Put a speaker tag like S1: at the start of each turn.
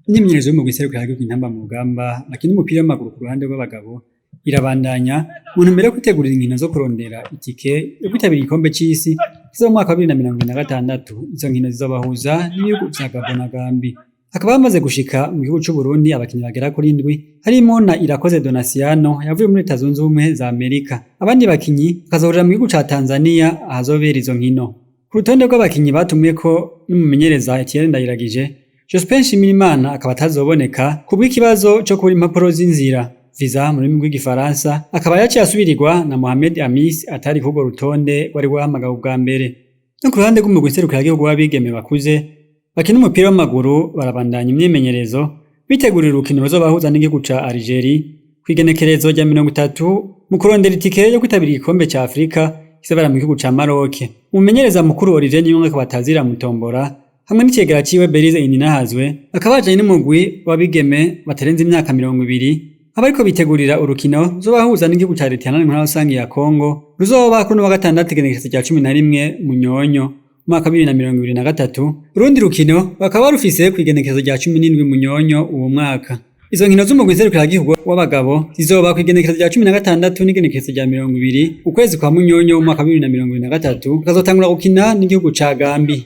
S1: Imyimenyerezo yo mu giserukiragihugu intamba mu rugamba bakina umupira w'amaguru ku ruhande rw'abagabo irabandanya mu ntumbero yo kwitegurira inkino zo kurondera itike yo kwitabira igikombe c'isi kizoba mu mwaka wa 2026. Izo nkino zizobahuza n'ibihugu vya Gabon na Gambia. Hakaba hamaze gushika mu gihugu c'u Burundi abakinyi bagera kuri 7 harimo na Irakoze Donasiano yavuye muri Leta Zunze Ubumwe za Amerika. Abandi bakinyi bakazohurira mu gihugu ca Tanzania ahazobera izo nkino. Ku rutonde rw'abakinyi batumweko n'umumenyereza Etienne Ndayiragije, Jospin Nshimirimana akaba atazoboneka kubw'ikibazo co kubura impapuro z'inzira visa mu rurimi rw'igifaransa, akaba yaciye asubirirwa na Mohamed Amis atari kurwo rutonde wari wahamagawe ubwa mbere. No ku ruhande rw'umugwi nserukiragihugu w'abigeme bakuze bakina umupira w'amaguru barabandanya imyimenyerezo bitegurira urukino ruzobahuza n'igihugu ca Algeria kw'igenekerezo rya 30 mu kurondera itike yo kwitabira igikombe ca Afrika kizobera mu gihugu ca Maroc. Umumenyereza mukuru Olivier Niyonga akaba atazira mutombora hamwe n'icegera ciwe Berize Ininahazwe akaba yajanye n'umugwi w'abigeme batarenze imyaka 20 abariko bitegurira urukino ruzobahuza n'igihugu ca Leta Iharanira Rusangi ya Kongo ruzoba kuri wa gatandatu igenekerezo rya 11 Munyonyo mwaka 2023. Urundi rukino bakaba rufise kw'igenekerezo rya 17 Munyonyo uwo mwaka. Izo nkino z'umugwi nserukiragihugu w'abagabo zizoba kw'igenekerezo rya 16 n'igenekerezo rya 20 ukwezi kwa Munyonyo umwaka 2023 bakazotangura gukina n'igihugu ca Gambia.